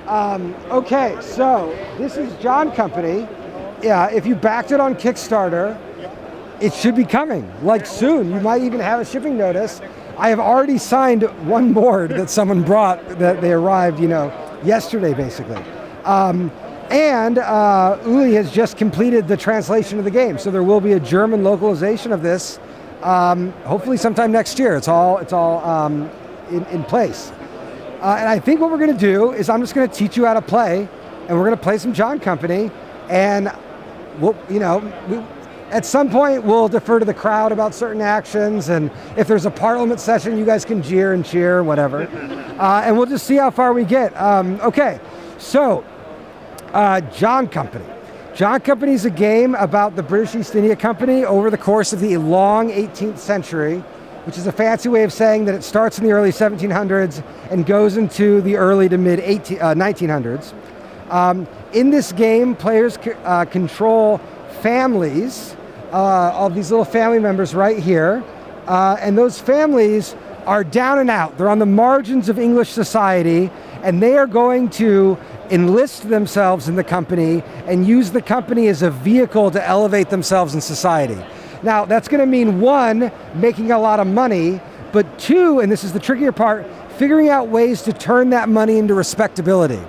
Okay, so this is John Company. Yeah, if you backed it on Kickstarter, it should be coming, like soon. You might even have a shipping notice. I have already signed one board that someone brought that they arrived, yesterday basically. And Uli has just completed the translation of the game, so there will be a German localization of this, hopefully sometime next year. It's all in place. And I think what we're going to do is I'm just going to teach you how to play, and we're going to play some John Company, and at some point we'll defer to the crowd about certain actions, and if there's a parliament session, you guys can jeer and cheer, whatever. And we'll just see how far we get. Okay, so John Company. John Company is a game about the British East India Company over the course of the long 18th century, which is a fancy way of saying that it starts in the early 1700s and goes into the early to mid 1900s. In this game, players control families of these little family members right here, and those families are down and out. They're on the margins of English society, and they are going to enlist themselves in the company and use the company as a vehicle to elevate themselves in society. Now, that's going to mean, one, making a lot of money, but two, and this is the trickier part, figuring out ways to turn that money into respectability.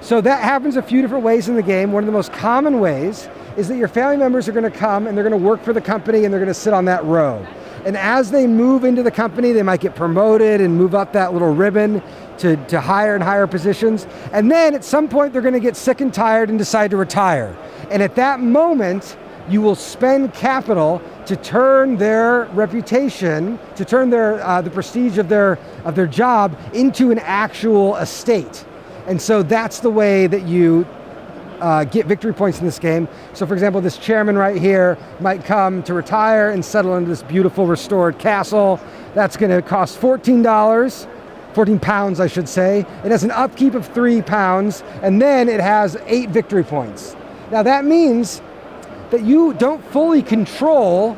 So that happens a few different ways in the game. One of the most common ways is that your family members are going to come and they're going to work for the company and they're going to sit on that row. And as they move into the company, they might get promoted and move up that little ribbon to higher and higher positions. And then at some point, they're going to get sick and tired and decide to retire. And at that moment, you will spend capital to turn their reputation, to turn their the prestige of their job into an actual estate. And so that's the way that you get victory points in this game. So for example, this chairman right here might come to retire and settle into this beautiful restored castle. That's going to cost $14, 14 pounds I should say. It has an upkeep of 3 pounds, and then it has 8 victory points. Now that means that you don't fully control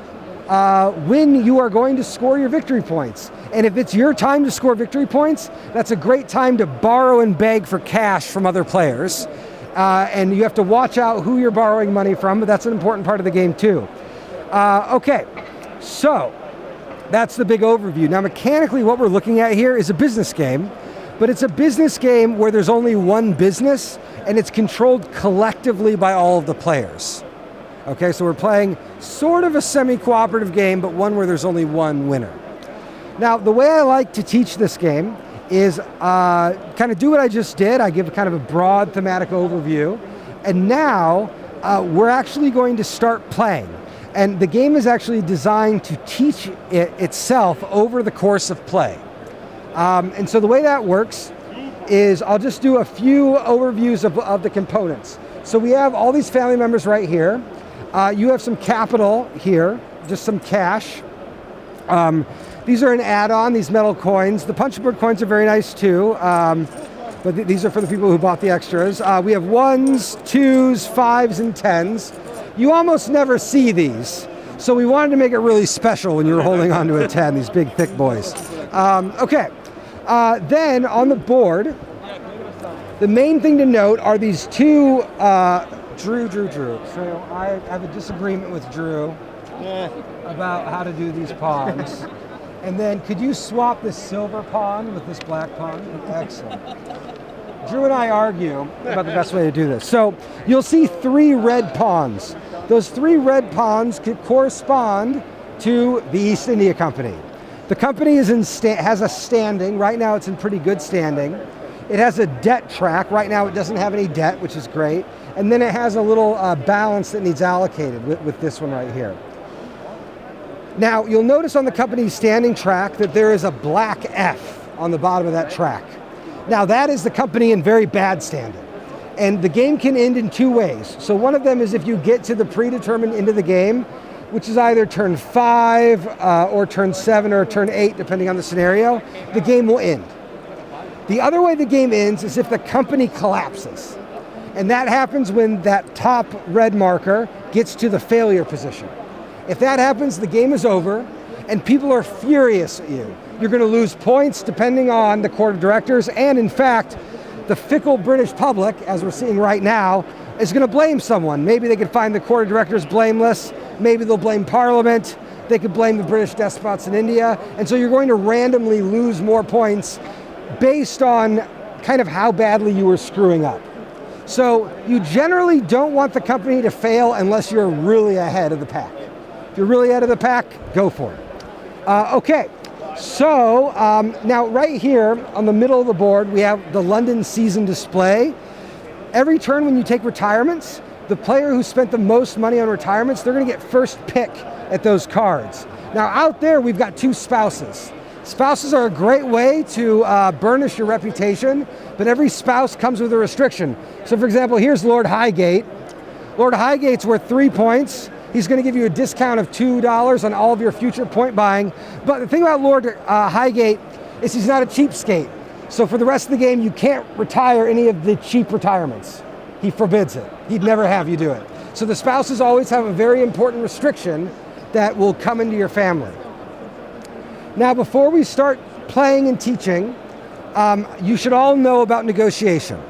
when you are going to score your victory points. And if it's your time to score victory points, that's a great time to borrow and beg for cash from other players. And you have to watch out who you're borrowing money from, but that's an important part of the game too. Okay, so that's the big overview. Now mechanically what we're looking at here is a business game, but it's a business game where there's only one business and it's controlled collectively by all of the players. Okay, so we're playing sort of a semi-cooperative game, but one where there's only one winner. Now, the way I like to teach this game is kind of do what I just did. I give kind of a broad thematic overview, and now we're actually going to start playing. And the game is actually designed to teach itself over the course of play. And so the way that works is I'll just do a few overviews of the components. So we have all these family members right here. You have some capital here, just some cash. These are an add-on, these metal coins. The punch board coins are very nice too, but these are for the people who bought the extras. We have 1s, 2s, 5s, and 10s. You almost never see these, so we wanted to make it really special when you were holding onto a 10, these big thick boys. Okay, then on the board, the main thing to note are these two, Drew. So I have a disagreement with Drew about how to do these pawns. And then could you swap this silver pawn with this black pawn? Excellent. Drew and I argue about the best way to do this. So you'll see 3 red pawns. Those 3 red pawns could correspond to the East India Company. The company is has a standing. Right now it's in pretty good standing. It has a debt track. Right now it doesn't have any debt, which is great. And then it has a little balance that needs allocated with this one right here. Now, you'll notice on the company's standing track that there is a black F on the bottom of that track. Now, that is the company in very bad standing. And the game can end in 2 ways. So one of them is if you get to the predetermined end of the game, which is either turn 5 or turn 7 or turn 8, depending on the scenario, the game will end. The other way the game ends is if the company collapses. And that happens when that top red marker gets to the failure position. If that happens, the game is over, and people are furious at you. You're going to lose points depending on the court of directors, and in fact, the fickle British public, as we're seeing right now, is going to blame someone. Maybe they could find the court of directors blameless, maybe they'll blame Parliament, they could blame the British despots in India, and so you're going to randomly lose more points based on kind of how badly you were screwing up. So you generally don't want the company to fail unless you're really ahead of the pack. If you're really ahead of the pack, go for it. Okay, so now right here on the middle of the board, we have the London season display. Every turn when you take retirements, the player who spent the most money on retirements, they're going to get first pick at those cards. Now out there, we've got 2 spouses. Spouses are a great way to burnish your reputation, but every spouse comes with a restriction. So for example, here's Lord Highgate. Lord Highgate's worth 3 points. He's going to give you a discount of $2 on all of your future point buying. But the thing about Lord Highgate is he's not a cheapskate. So for the rest of the game, you can't retire any of the cheap retirements. He forbids it. He'd never have you do it. So the spouses always have a very important restriction that will come into your family. Now, before we start playing and teaching, you should all know about negotiation.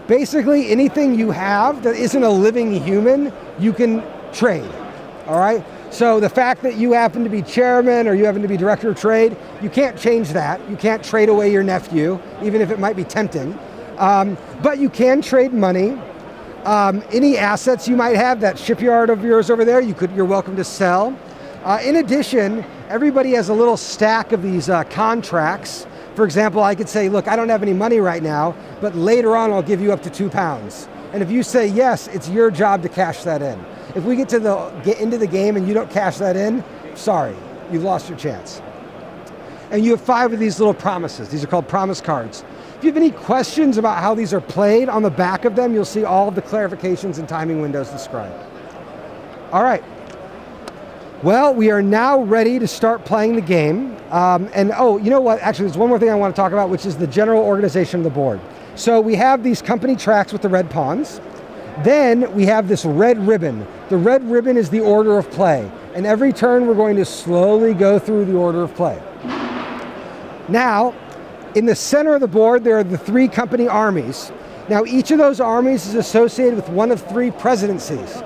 Basically, anything you have that isn't a living human, you can trade, all right? So the fact that you happen to be chairman or you happen to be director of trade, you can't change that. You can't trade away your nephew, even if it might be tempting. But you can trade money. Any assets you might have, that shipyard of yours over there, you're welcome to sell. In addition, everybody has a little stack of these contracts. For example, I could say, look, I don't have any money right now, but later on I'll give you up to £2. And if you say yes, it's your job to cash that in. If we get into the game and you don't cash that in, sorry, you've lost your chance. And you have 5 of these little promises. These are called promise cards. If you have any questions about how these are played, on the back of them, you'll see all of the clarifications and timing windows described. All right. Well, we are now ready to start playing the game. And oh, you know what? Actually, there's one more thing I want to talk about, which is the general organization of the board. So we have these company tracks with the red pawns. Then we have this red ribbon. The red ribbon is the order of play. And every turn we're going to slowly go through the order of play. Now, in the center of the board, there are the 3 company armies. Now, each of those armies is associated with one of 3 presidencies.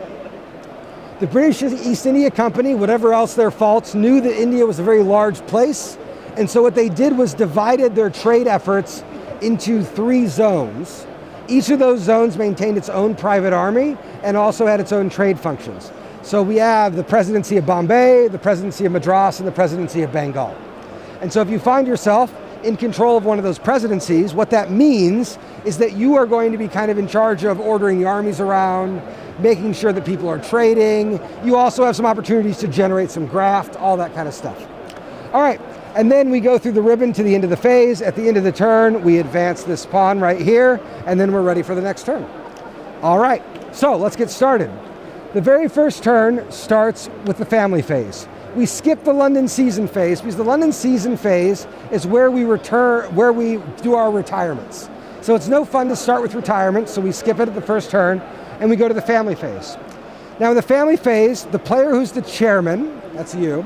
The British East India Company, whatever else their faults, knew that India was a very large place. And so what they did was divided their trade efforts into 3 zones. Each of those zones maintained its own private army and also had its own trade functions. So we have the presidency of Bombay, the presidency of Madras, and the presidency of Bengal. And so if you find yourself in control of one of those presidencies, what that means is that you are going to be kind of in charge of ordering the armies around, making sure that people are trading. You also have some opportunities to generate some graft, all that kind of stuff. All right, and then we go through the ribbon to the end of the phase. At the end of the turn, we advance this pawn right here, and then we're ready for the next turn. All right, so let's get started. The very first turn starts with the family phase. We skip the London season phase because the London season phase is where we do our retirements. So it's no fun to start with retirement, so we skip it at the first turn, and we go to the family phase. Now in the family phase, the player who's the chairman, that's you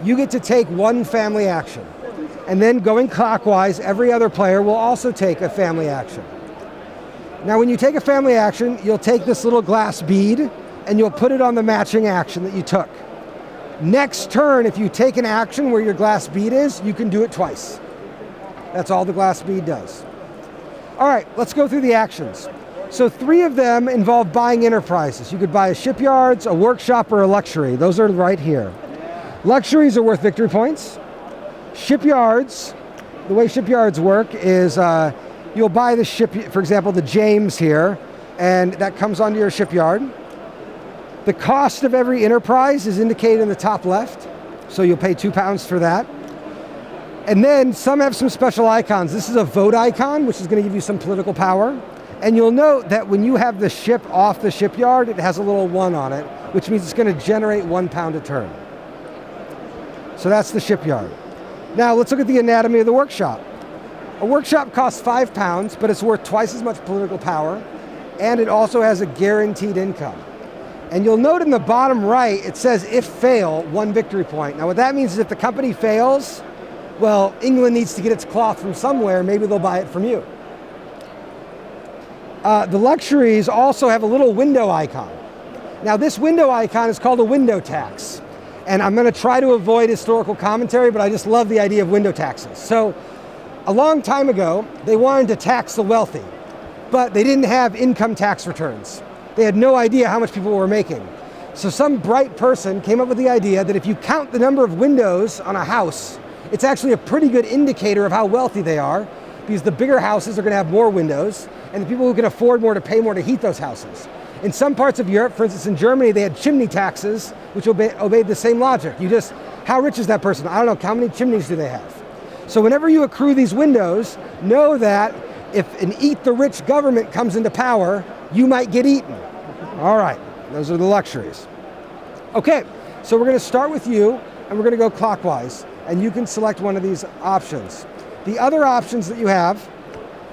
get to take 1 family action. And then going clockwise, every other player will also take a family action. Now when you take a family action, you'll take this little glass bead and you'll put it on the matching action that you took. Next turn, if you take an action where your glass bead is, you can do it twice. That's all the glass bead does. All right, let's go through the actions. So 3 of them involve buying enterprises. You could buy a shipyards, a workshop, or a luxury. Those are right here. Luxuries are worth victory points. Shipyards, the way shipyards work is you'll buy the ship, for example, the James here, and that comes onto your shipyard. The cost of every enterprise is indicated in the top left, so you'll pay £2 for that. And then some have some special icons. This is a vote icon, which is going to give you some political power. And you'll note that when you have the ship off the shipyard, it has a little 1 on it, which means it's going to generate £1 a turn. So that's the shipyard. Now let's look at the anatomy of the workshop. A workshop costs £5, but it's worth twice as much political power, and it also has a guaranteed income. And you'll note in the bottom right, it says if fail, 1 victory point. Now what that means is if the company fails, Well, England needs to get its cloth from somewhere, maybe they'll buy it from you. The luxuries also have a little window icon. Now this window icon is called a window tax. And I'm going to try to avoid historical commentary, but I just love the idea of window taxes. So a long time ago, they wanted to tax the wealthy, but they didn't have income tax returns. They had no idea how much people were making. So some bright person came up with the idea that if you count the number of windows on a house, it's actually a pretty good indicator of how wealthy they are, because the bigger houses are going to have more windows, and the people who can afford more to pay more to heat those houses. In some parts of Europe, for instance in Germany, they had chimney taxes, which obeyed the same logic. How rich is that person? I don't know, how many chimneys do they have? So whenever you accrue these windows, know that if an eat the rich government comes into power, you might get eaten. All right, those are the luxuries. Okay, so we're going to start with you, and we're going to go clockwise, and you can select one of these options. The other options that you have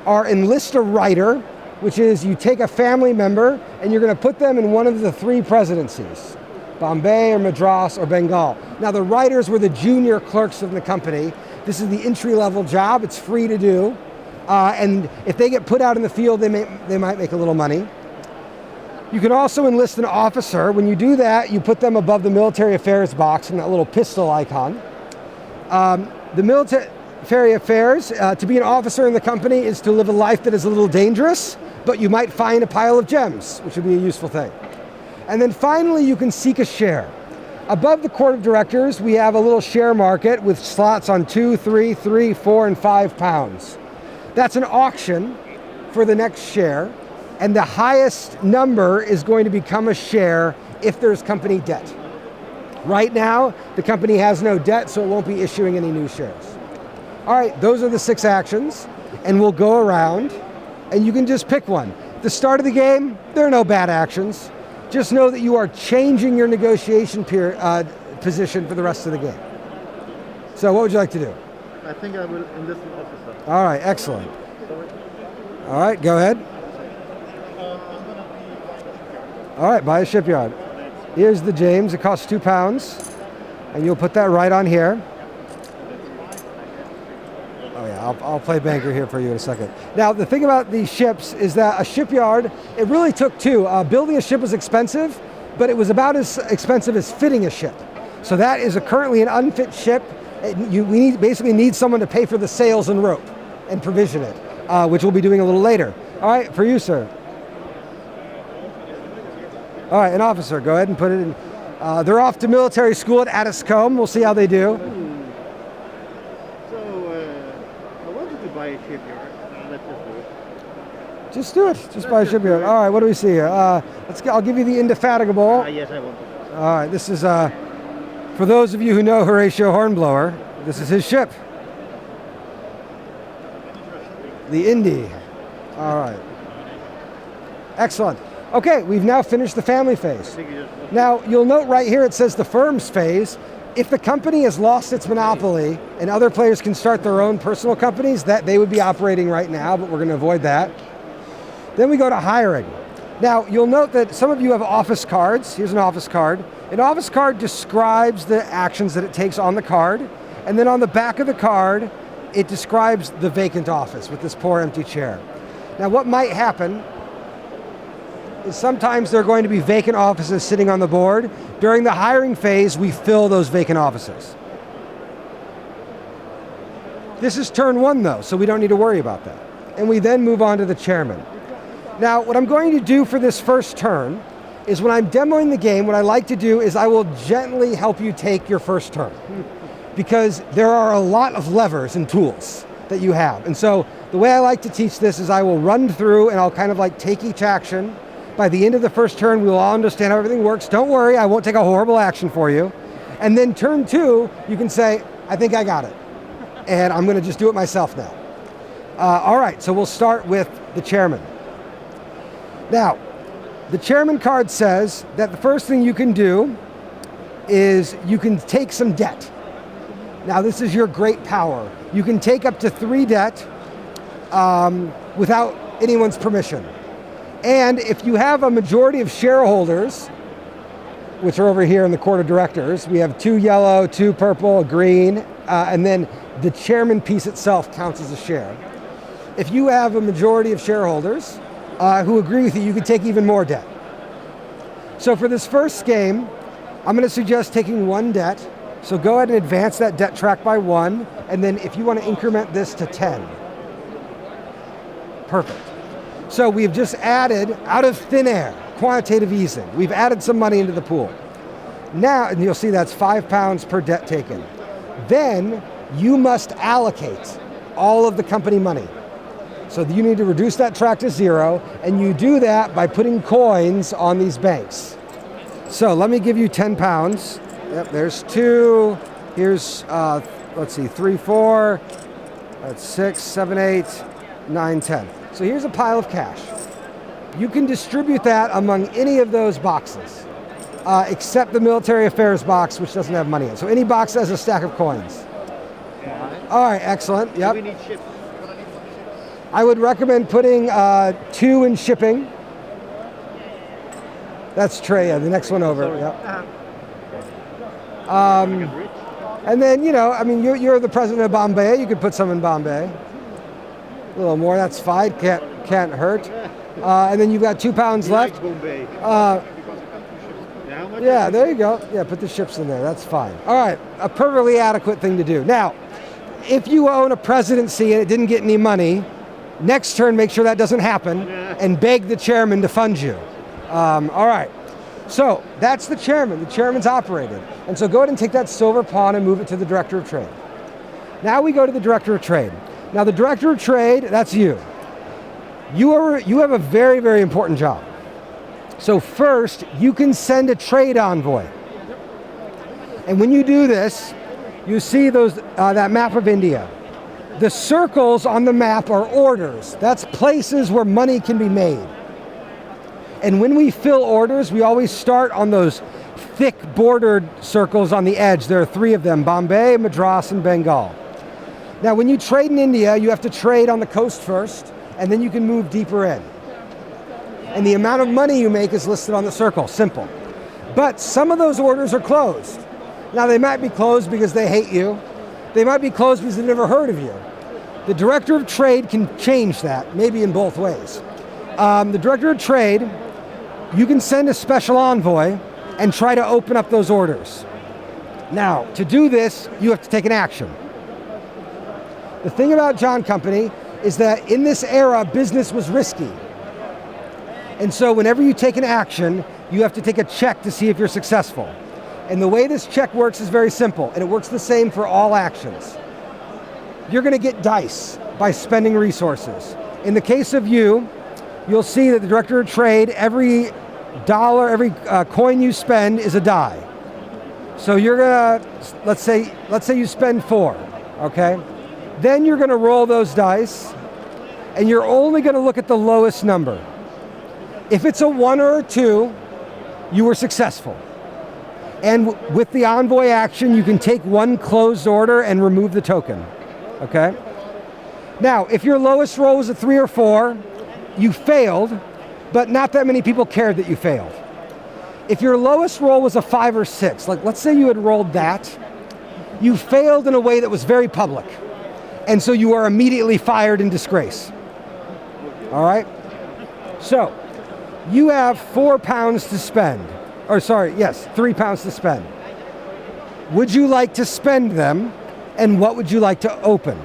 are enlist a writer, which is you take a family member and you're going to put them in one of the 3 presidencies, Bombay or Madras or Bengal. Now the writers were the junior clerks of the company. This is the entry-level job. It's free to do. And if they get put out in the field, they might make a little money. You can also enlist an officer. When you do that, you put them above the military affairs box and that little pistol icon. The military affairs, to be an officer in the company is to live a life that is a little dangerous, but you might find a pile of gems, which would be a useful thing. And then finally, you can seek a share. Above the court of directors, we have a little share market with slots on 2, 3, 3, 4, and 5 pounds. That's an auction for the next share, and the highest number is going to become a share if there's company debt. Right now, the company has no debt, so it won't be issuing any new shares. All right, those are the 6 actions, and we'll go around, and you can just pick one. At the start of the game, there are no bad actions. Just know that you are changing your negotiation position for the rest of the game. So what would you like to do? I think I will enlist an officer. All right, excellent. All right, go ahead. All right, buy a shipyard. Here's the James, it costs £2, and you'll put that right on here. Oh yeah, I'll play banker here for you in a second. Now the thing about these ships is that a shipyard, it really took 2. Building a ship was expensive, but it was about as expensive as fitting a ship. So that is currently an unfit ship. We basically need someone to pay for the sails and rope and provision it, which we'll be doing a little later. All right, for you, sir. All right, an officer, go ahead and put it in. They're off to military school at Addiscombe. We'll see how they do. Buy a shipyard. Let's just do it. Just do it. Just buy a shipyard. All right, what do we see here? I'll give you the Indefatigable. Yes, I want to. All right, this is, for those of you who know Horatio Hornblower, this is his ship. The Indy. All right. Excellent. Okay, we've now finished the family phase. Now, you'll note right here it says the firms phase. If the company has lost its monopoly and other players can start their own personal companies, that they would be operating right now, but we're going to avoid that. Then we go to hiring. Now, you'll note that some of you have office cards. Here's an office card. An office card describes the actions that it takes on the card, and then on the back of the card, it describes the vacant office with this poor empty chair. Now, what might happen is sometimes there are going to be vacant offices sitting on the board. During the hiring phase, we fill those vacant offices. This is turn 1 though, so we don't need to worry about that. And we then move on to the chairman. Now, what I'm going to do for this first turn is when I'm demoing the game, what I like to do is I will gently help you take your first turn. Because there are a lot of levers and tools that you have. And so the way I like to teach this is I will run through and I'll kind of like take each action. By the end of the first turn, we will all understand how everything works. Don't worry, I won't take a horrible action for you. And then turn 2, you can say, I think I got it. And I'm going to just do it myself now. All right, so we'll start with the chairman. Now, the chairman card says that the first thing you can do is you can take some debt. Now, this is your great power. You can take up to 3 debt without anyone's permission. And if you have a majority of shareholders, which are over here in the court of directors. We have 2 yellow, 2 purple, a green, and then the chairman piece itself counts as a share. If you have a majority of shareholders who agree with you, you can take even more debt. So for this first game, I'm going to suggest taking 1 debt. So go ahead and advance that debt track by 1, and then if you want to increment this to 10. Perfect. So we've just added, out of thin air, quantitative easing. We've added some money into the pool. Now, and you'll see that's £5 per debt taken. Then you must allocate all of the company money. So you need to reduce that track to 0, and you do that by putting coins on these banks. So let me give you £10. Yep, there's 2. Here's, let's see, 3, 4, that's 6, 7, 8, 9, 10. So here's a pile of cash. You can distribute that among any of those boxes, except the military affairs box, which doesn't have money in it. So any box has a stack of coins. All right, excellent, yep. Do we need ships? I would recommend putting 2 in shipping. That's Trey, yeah, the next one over, yep. And then, you know, I mean, you're the president of Bombay, you could put some in Bombay. A little more, that's fine, can't hurt. And then you've got £2 left. Yeah, there you go. Yeah, put the ships in there, that's fine. All right, a perfectly adequate thing to do. Now, if you own a presidency and it didn't get any money, next turn make sure that doesn't happen and beg the chairman to fund you. All right, so that's the chairman. The chairman's operated. And so go ahead and take that silver pawn and move it to the director of trade. Now we go to the director of trade. Now the director of trade, that's you. You have a very, very important job. So first, you can send a trade envoy. And when you do this, you see those that map of India. The circles on the map are orders. That's places where money can be made. And when we fill orders, we always start on those thick bordered circles on the edge. There are 3 of them, Bombay, Madras, and Bengal. Now, when you trade in India, you have to trade on the coast first, and then you can move deeper in. And the amount of money you make is listed on the circle, simple. But some of those orders are closed. Now, they might be closed because they hate you. They might be closed because they've never heard of you. The director of trade can change that, maybe in both ways. The director of trade, you can send a special envoy and try to open up those orders. Now, to do this, you have to take an action. The thing about John Company is that in this era, business was risky. And so whenever you take an action, you have to take a check to see if you're successful. And the way this check works is very simple, and it works the same for all actions. You're going to get dice by spending resources. In the case of you, you'll see that the director of trade, every dollar, every coin you spend is a die. So you're gonna, let's say you spend 4, okay? Then you're gonna roll those dice, and you're only gonna look at the lowest number. If it's a 1 or a 2, you were successful. And with the envoy action, you can take 1 closed order and remove the token, okay? Now, if your lowest roll was a 3 or 4, you failed, but not that many people cared that you failed. If your lowest roll was a 5 or 6, like let's say you had rolled that, you failed in a way that was very public. And so you are immediately fired in disgrace. All right? So, you have £4 to spend. Or sorry, yes, £3 to spend. Would you like to spend them, and what would you like to open?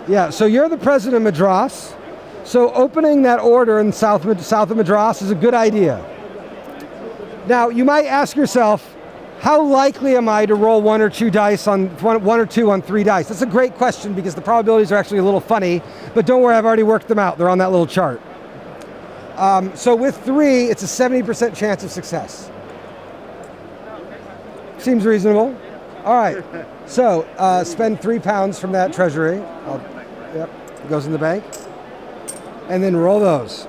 Yeah, so you're the president of Madras, so opening that order in south of Madras is a good idea. Now, you might ask yourself, how likely am I to roll 1 or 2 dice on 1 or 2 on 3 dice? That's a great question because the probabilities are actually a little funny, but don't worry, I've already worked them out. They're on that little chart. So with 3, it's a 70% chance of success. Seems reasonable. All right, so spend £3 from that treasury. Yep, it goes in the bank. And then roll those.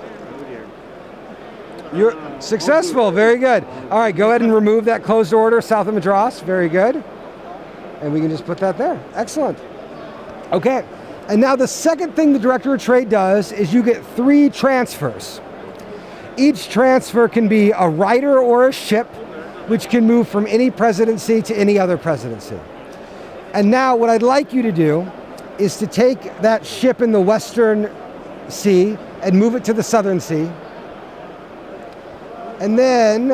You're successful, very good. All right, go ahead and remove that closed order south of Madras, very good. And we can just put that there, excellent. Okay, and now the second thing the director of trade does is you get 3 transfers. Each transfer can be a writer or a ship, which can move from any presidency to any other presidency. And now what I'd like you to do is to take that ship in the Western Sea and move it to the Southern Sea. And then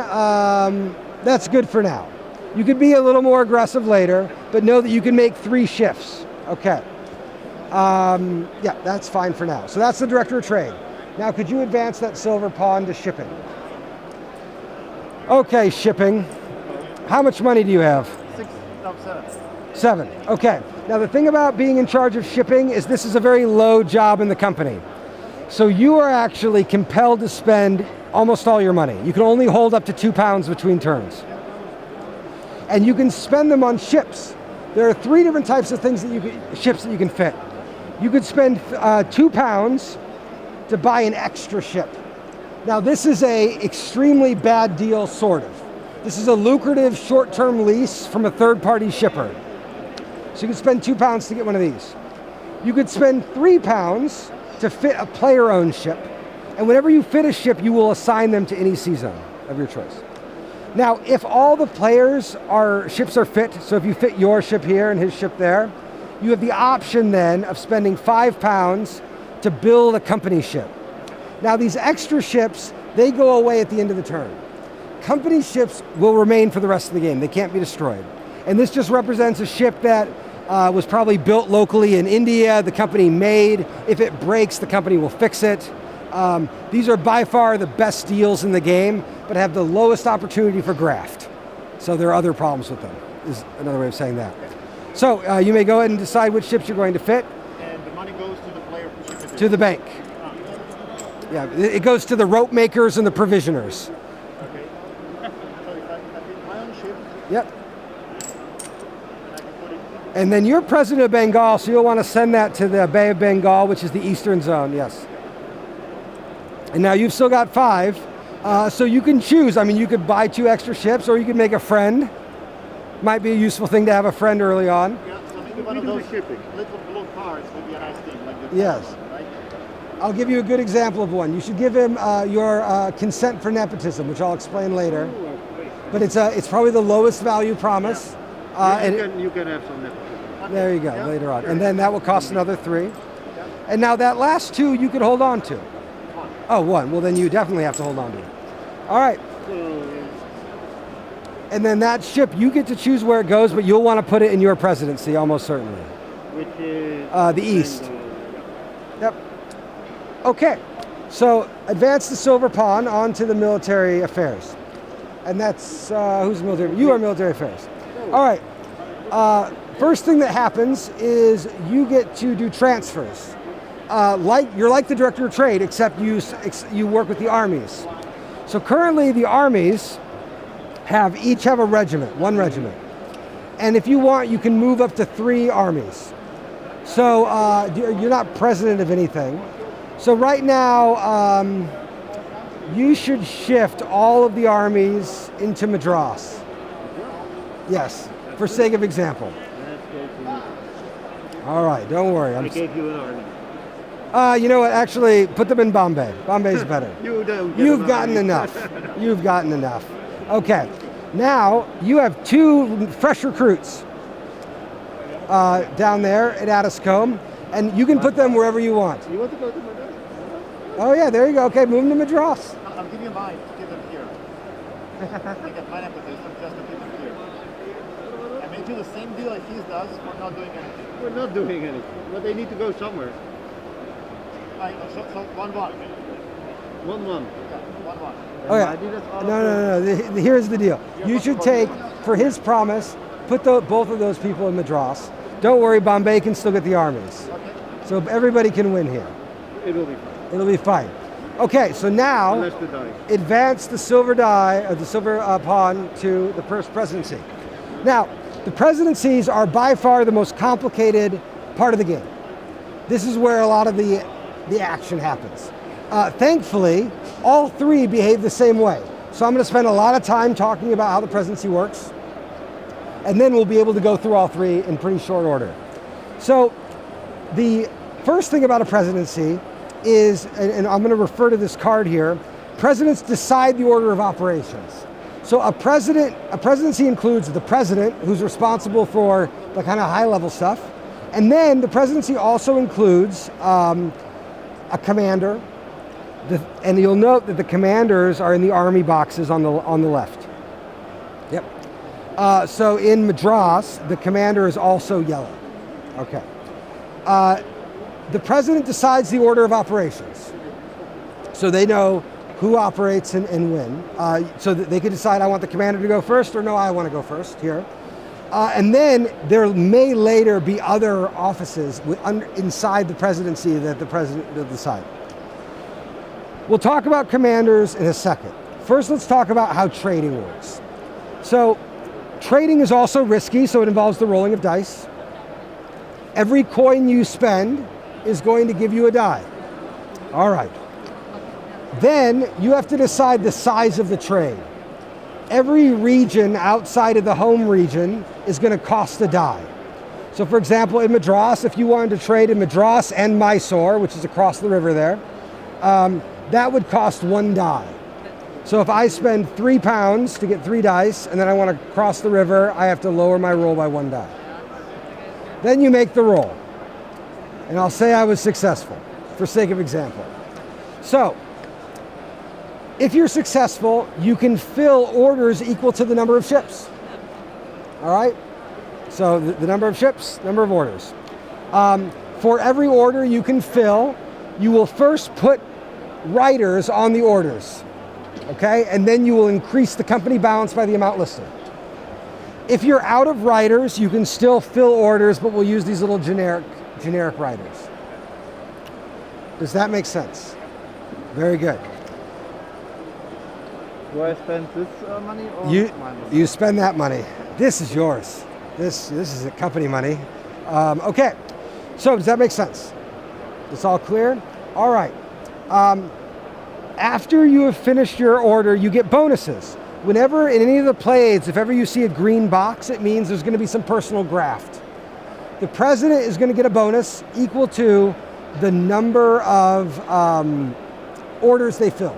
that's good for now. You could be a little more aggressive later, but know that you can make 3 shifts. Okay. Yeah, that's fine for now. So that's the Director of Trade. Now could you advance that silver pawn to shipping? Okay, shipping. How much money do you have? 7. Okay. Now the thing about being in charge of shipping is this is a very low job in the company. So you are actually compelled to spend almost all your money. You can only hold up to 2 pounds between turns. And you can spend them on ships. There are 3 different types of things that ships that you can fit. You could spend 2 pounds to buy an extra ship. Now this is a extremely bad deal, sort of. This is a lucrative short-term lease from a third-party shipper. So you could spend 2 pounds to get one of these. You could spend 3 pounds to fit a player-owned ship. And whenever you fit a ship, you will assign them to any sea zone of your choice. Now, if all the ships are fit, so if you fit your ship here and his ship there, you have the option then of spending 5 pounds to build a company ship. Now these extra ships, they go away at the end of the turn. Company ships will remain for the rest of the game. They can't be destroyed. And this just represents a ship that was probably built locally in India, the company made. If it breaks, the company will fix it. These are by far the best deals in the game, but have the lowest opportunity for graft. So there are other problems with them, is another way of saying that. So you may go ahead and decide which ships you're going to fit. And the money goes to the player who ships it. To the bank. Yeah, it goes to the rope makers and the provisioners. Okay. So if I fit my own ship, Yep. I can put it. And then you're president of Bengal, so you'll want to send that to the Bay of Bengal, which is the eastern zone, yes. And now you've still got 5, so you can choose. I mean, you could buy 2 extra ships, or you could make a friend. Might be a useful thing to have a friend early on. Yeah, so maybe one of those little blue cards would be a nice thing, like the Yes. right? I'll give you a good example of one. You should give him your consent for nepotism, which I'll explain later. But it's probably the lowest value promise. You can have some nepotism. There you go, Yeah. later on. And then that will cost another 3. And now that last 2 you could hold on to. Oh, 1. Well, then you definitely have to hold on to it. All right. And then that ship, you get to choose where it goes, but you'll want to put it in your presidency, almost certainly. Which is the east. Yep. Okay. So advance the silver pawn onto the military affairs. And that's, who's military? You are military affairs. All right. First thing that happens is you get to do transfers. You're like the Director of Trade, except you work with the armies. So currently the armies each have a regiment, 1 regiment. And if you want, you can move up to 3 armies. So you're not president of anything. So right now, you should shift all of the armies into Madras. Yes, for sake of example. All right, don't worry. I gave you an army. You know what? Actually, put them in Bombay. Bombay's better. You've gotten enough. You've gotten enough. Okay. Now you have 2 fresh recruits down there at Addiscombe, and you can put them wherever you want. You want to go to Madras? Oh yeah, there you go. Okay, move them to Madras. I'll give you mine to give them here. They get my nepotism just to keep them here. And maybe the same deal as he does. We're not doing anything. We're not doing anything. But they need to go somewhere. So 1-1. 1-1. Yeah, 1-1. Oh yeah. No. Here's the deal. You should take, for his promise, put both of those people in Madras. Don't worry, Bombay can still get the armies. Okay. So everybody can win here. It will be fine. It'll be fine. Okay, so now Unless the die. advance the silver pawn to the first presidency. Now, the presidencies are by far the most complicated part of the game. This is where a lot of the action happens. Thankfully, all 3 behave the same way. So I'm going to spend a lot of time talking about how the presidency works, and then we'll be able to go through all 3 in pretty short order. So the first thing about a presidency is, and I'm going to refer to this card here, presidents decide the order of operations. So a presidency includes the president, who's responsible for the kind of high-level stuff, and then the presidency also includes a commander, and you'll note that the commanders are in the army boxes on the left. Yep. So in Madras, the commander is also yellow. Okay. The president decides the order of operations, so they know who operates and when, so that they can decide, I want the commander to go first, or no, I want to go first here. And then there may later be other offices inside the presidency that the president will decide. We'll talk about commanders in a second. First, let's talk about how trading works. So trading is also risky, so it involves the rolling of dice. Every coin you spend is going to give you a die. All right. Then you have to decide the size of the trade. Every region outside of the home region is going to cost a die. So for example, in Madras, if you wanted to trade in Madras and Mysore, which is across the river there, that would cost 1 die. So if I spend £3 to get 3 dice, and then I want to cross the river, I have to lower my roll by 1 die. Then you make the roll. And I'll say I was successful, for sake of example. So, if you're successful, you can fill orders equal to the number of ships. All right? So the number of ships, number of orders. For every order you can fill, you will first put writers on the orders. Okay? And then you will increase the company balance by the amount listed. If you're out of writers, you can still fill orders, but we'll use these little generic writers. Does that make sense? Very good. Do I spend this money or my money? You spend that money. This is yours. This is the company money. Okay, so does that make sense? It's all clear? All right. After you have finished your order, you get bonuses. Whenever in any of the play aids, if ever you see a green box, it means there's going to be some personal graft. The president is going to get a bonus equal to the number of orders they fill.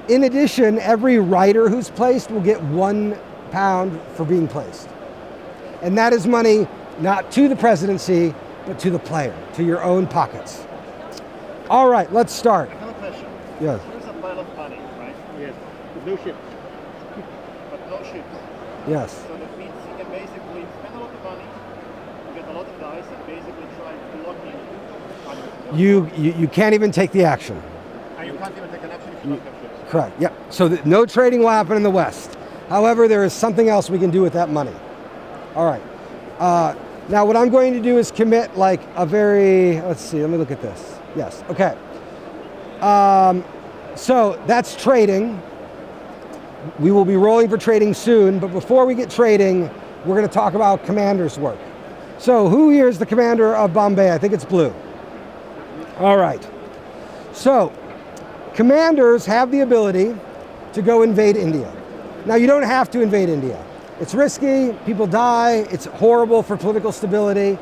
In addition, every writer who's placed will get £1 for being placed. And that is money not to the presidency, but to the player, to your own pockets. All right, let's start. I have a question. Yes. There's a pile of money, right? Yes. With no ships. But no ships. Yes. So that means you can basically spend a lot of money, get a lot of dice, and basically try to lock in. You can't even take the action. And you can't even take an action if you don't have ships. Correct, yep. So no trading will happen in the West. However, there is something else we can do with that money. All right. Now what I'm going to do is commit like a very, let's see, let me look at this. Yes, okay. So that's trading. We will be rolling for trading soon, but before we get trading, we're going to talk about commander's work. So who here is the commander of Bombay? I think it's blue. All right. So commanders have the ability to go invade India. Now you don't have to invade India. It's risky, people die, it's horrible for political stability,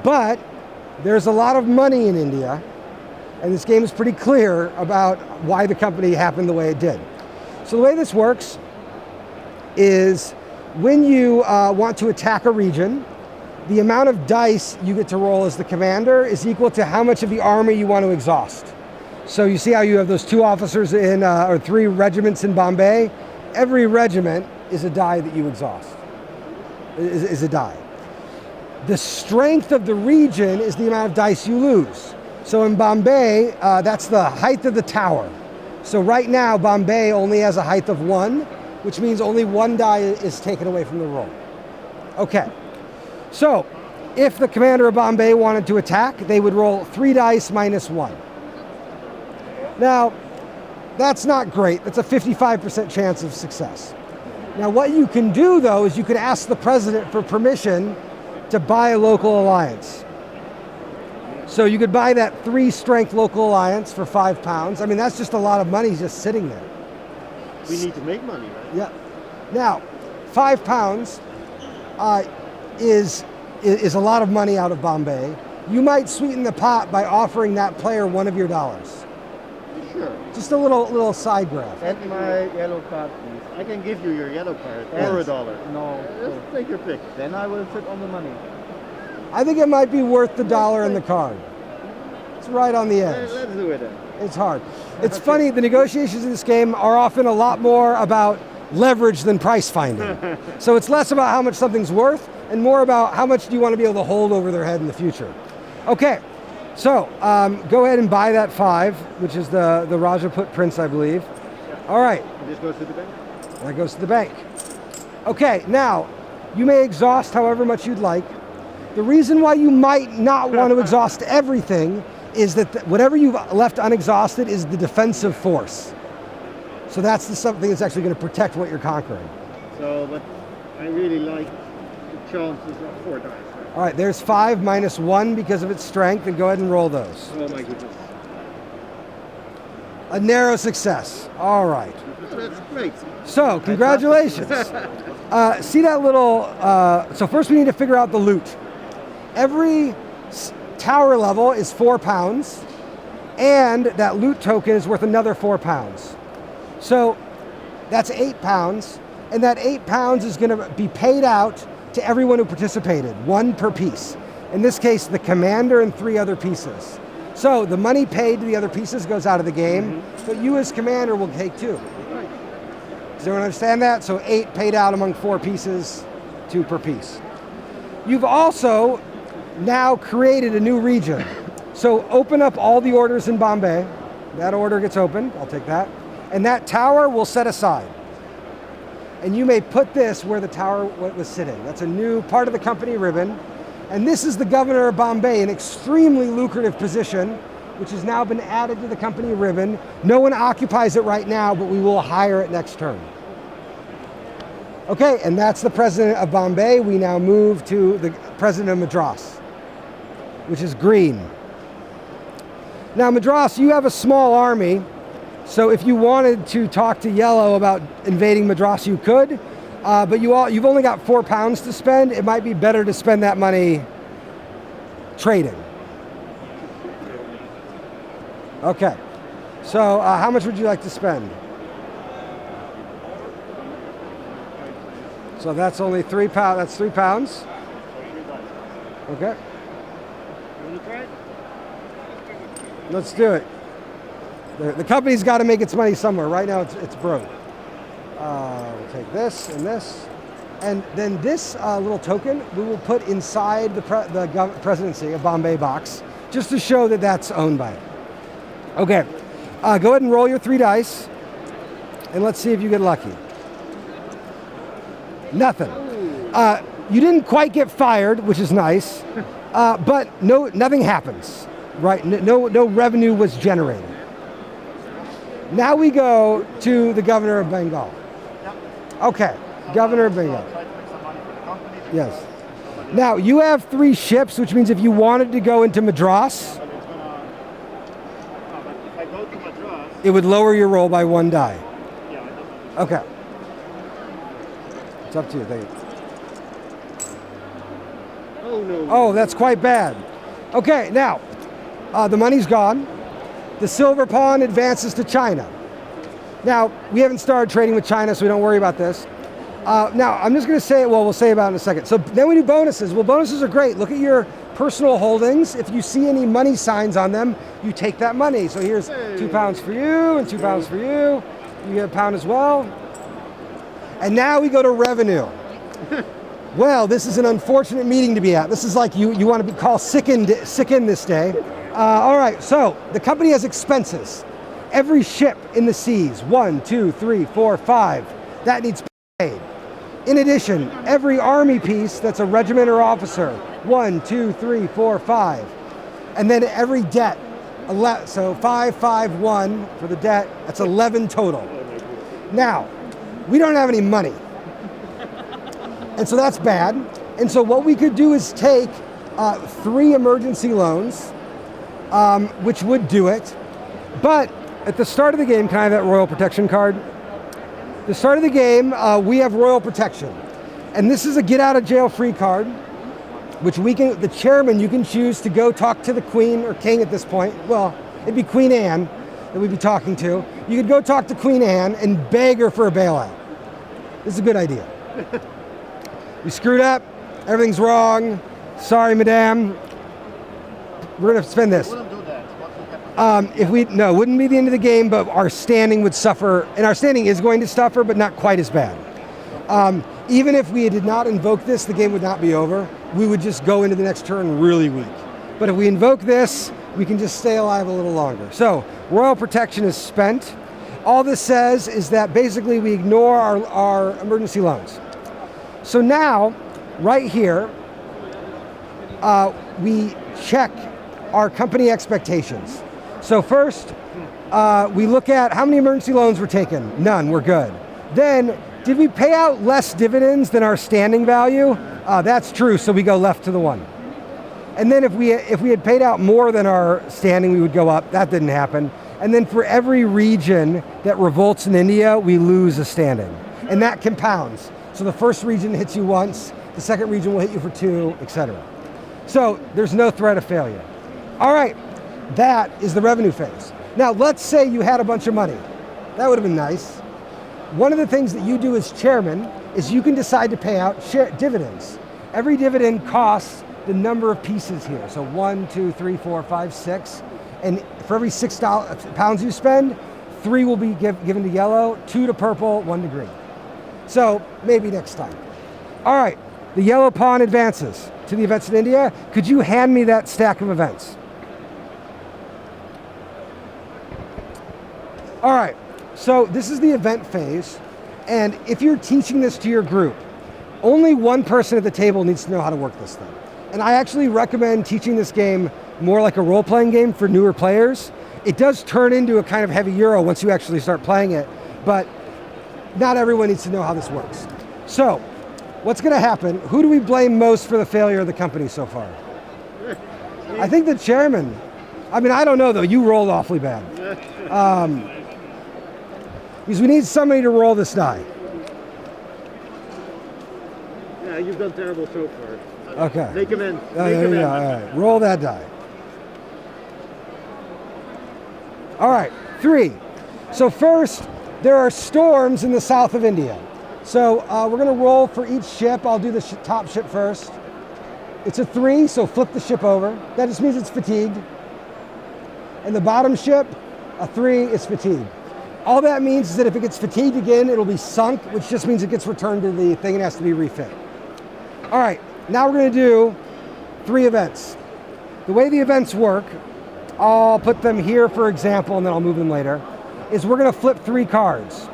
but there's a lot of money in India, and this game is pretty clear about why the company happened the way it did. So the way this works is when you want to attack a region, the amount of dice you get to roll as the commander is equal to how much of the army you want to exhaust. So you see how you have those 2 officers in, or 3 regiments in Bombay? Every regiment is a die that you exhaust, is a die. The strength of the region is the amount of dice you lose. So in Bombay, that's the height of the tower. So right now, Bombay only has a height of 1, which means only 1 die is taken away from the roll. Okay, so if the commander of Bombay wanted to attack, they would roll 3 dice minus 1. Now, that's not great. That's a 55% chance of success. Now, what you can do, though, is you can ask the president for permission to buy a local alliance. So you could buy that 3-strength local alliance for £5. I mean, that's just a lot of money just sitting there. We need to make money, right? Yeah. Now, £5 is a lot of money out of Bombay. You might sweeten the pot by offering that player one of your dollars. Sure. Just a little side graph. And my yellow card, please. I can give you your yellow card or $1. No. Just take your pick. Then I will sit on the money. I think it might be worth the $1 in the card. It's right on the edge. Let's do it then. It's hard. It's funny, the negotiations in this game are often a lot more about leverage than price finding. So it's less about how much something's worth and more about how much do you want to be able to hold over their head in the future. Okay, so go ahead and buy that 5, which is the Rajaput Prince, I believe. All right. And this goes to the bank? That goes to the bank. Okay, now, you may exhaust however much you'd like. The reason why you might not want to exhaust everything is that whatever you've left unexhausted is the defensive force. So that's something that's actually going to protect what you're conquering. So, but I really like the chances of 4 dice. All right, there's 5 minus 1 because of its strength, and go ahead and roll those. Oh my goodness. A narrow success. All right. That's great. So, congratulations. See that little, so first we need to figure out the loot. Every tower level is 4 pounds, and that loot token is worth another 4 pounds. So that's 8 pounds, and that 8 pounds is going to be paid out to everyone who participated, 1 per piece. In this case, the commander and 3 other pieces. So the money paid to the other pieces goes out of the game, but you as commander will take 2. Does everyone understand that? So 8 paid out among 4 pieces, 2 per piece. You've also now created a new region. So open up all the orders in Bombay. That order gets opened, I'll take that. And that tower will set aside. And you may put this where the tower was sitting. That's a new part of the company ribbon. And this is the governor of Bombay, an extremely lucrative position, which has now been added to the company ribbon. No one occupies it right now, but we will hire it next turn. Okay, and that's the president of Bombay. We now move to the president of Madras, which is green. Now Madras, you have a small army, so if you wanted to talk to Yellow about invading Madras, you could, but you've only got 4 pounds to spend. It might be better to spend that money trading. Okay, so how much would you like to spend? So that's only 3 pounds, that's 3 pounds. Okay. You want to try it? Let's do it. The company's got to make its money somewhere. Right now it's broke. We'll take this and this. And then this little token we will put inside the presidency of Bombay box, just to show that that's owned by it. Okay, go ahead and roll your 3 dice, and let's see if you get lucky. Nothing. You didn't quite get fired, which is nice, but nothing happens, right? No revenue was generated. Now we go to the governor of Bengal. Okay, governor of Bengal. Yes. Now you have 3 ships, which means if you wanted to go into Madras, it would lower your roll by 1 die. Okay. It's up to you. Thank you. Oh no. Oh, that's quite bad. Okay, now, the money's gone. The silver pawn advances to China. Now, we haven't started trading with China, so we don't worry about this. Now, I'm just going to say, well, we'll say about it in a second. So then we do bonuses. Well, bonuses are great. Look at your personal holdings. If you see any money signs on them, you take that money. So here's 2 pounds for you and 2 pounds for you. You get a pound as well. And now we go to revenue. Well, this is an unfortunate meeting to be at. This is like you want to be called sick in this day. All right, so the company has expenses. Every ship in the seas, 1, 2, 3, 4, 5, that needs paid. In addition, every army piece that's a regiment or officer, 1, 2, 3, 4, 5. And then every debt, so 5, 5, 1 for the debt, that's 11 total. Now, we don't have any money. And so that's bad. And so what we could do is take 3 emergency loans, which would do it. But at the start of the game, can I have that Royal Protection card? The start of the game, we have Royal Protection. And this is a get out of jail free card, which the chairman, you can choose to go talk to the Queen or King at this point. Well, it'd be Queen Anne, that we'd be talking to, you could go talk to Queen Anne and beg her for a bailout. This is a good idea. We screwed up, everything's wrong, sorry madame, we're gonna spend this. Wouldn't do that. What would happen? No, it wouldn't be the end of the game, but our standing would suffer, and our standing is going to suffer, but not quite as bad. Even if we did not invoke this, the game would not be over. We would just go into the next turn really weak. But if we invoke this, we can just stay alive a little longer. So, royal protection is spent. All this says is that basically we ignore our emergency loans. So now, right here, we check our company expectations. So first, we look at how many emergency loans were taken. None, we're good. Then, did we pay out less dividends than our standing value? That's true, so we go left to the 1. And then if we had paid out more than our standing, we would go up. That didn't happen. And then for every region that revolts in India, we lose a standing. And that compounds. So the first region hits you once, the second region will hit you for 2, etc. So there's no threat of failure. All right, that is the revenue phase. Now let's say you had a bunch of money. That would have been nice. One of the things that you do as chairman is you can decide to pay out dividends. Every dividend costs the number of pieces here. So 1, 2, 3, 4, 5, 6. And for every £6 you spend, 3 will be given to yellow, 2 to purple, 1 to green. So maybe next time. All right, the yellow pawn advances to the events in India. Could you hand me that stack of events? All right, so this is the event phase. And if you're teaching this to your group, only one person at the table needs to know how to work this thing. And I actually recommend teaching this game more like a role-playing game for newer players. It does turn into a kind of heavy Euro once you actually start playing it, but not everyone needs to know how this works. So, what's gonna happen? Who do we blame most for the failure of the company so far? I think the chairman. I mean, I don't know though, you rolled awfully bad. Because we need somebody to roll this die. Yeah, you've done terrible so far. Okay. Make him in. Yeah, all right. Roll that die. All right, 3. So first, there are storms in the south of India. So we're gonna roll for each ship. I'll do the top ship first. It's a 3, so flip the ship over. That just means it's fatigued. And the bottom ship, a 3, is fatigued. All that means is that if it gets fatigued again, it'll be sunk, which just means it gets returned to the thing and has to be refit. All right, now we're gonna do 3 events. The way the events work, I'll put them here for example, and then I'll move them later, is we're gonna flip 3 cards.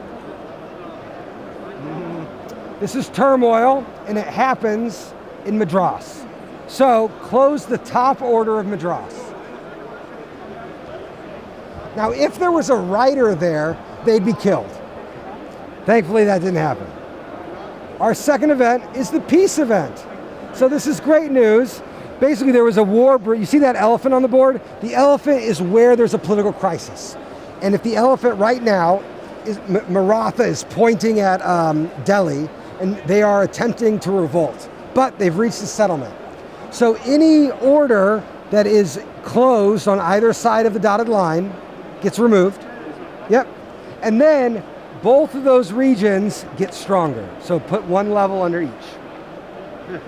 This is turmoil, and it happens in Madras. So close the top order of Madras. Now, if there was a writer there, they'd be killed. Thankfully, that didn't happen. Our second event is the peace event. So this is great news. Basically, there was a war. You see that elephant on the board? The elephant is where there's a political crisis. And if the elephant right now, Maratha is pointing at Delhi, and they are attempting to revolt, but they've reached a settlement. So any order that is closed on either side of the dotted line gets removed. Yep. And then both of those regions get stronger. So put 1 level under each. Good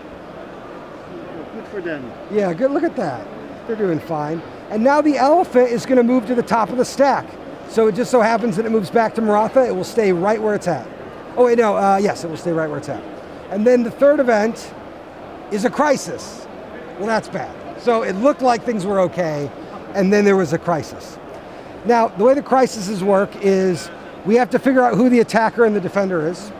for them. Yeah, good. Look at that. They're doing fine. And now the elephant is going to move to the top of the stack. So it just so happens that it moves back to Maratha. It will stay right where it's at. Oh wait, no. Yes, it will stay right where it's at. And then the third event is a crisis. Well, that's bad. So it looked like things were okay, and then there was a crisis. Now, the way the crises work is we have to figure out who the attacker and the defender is.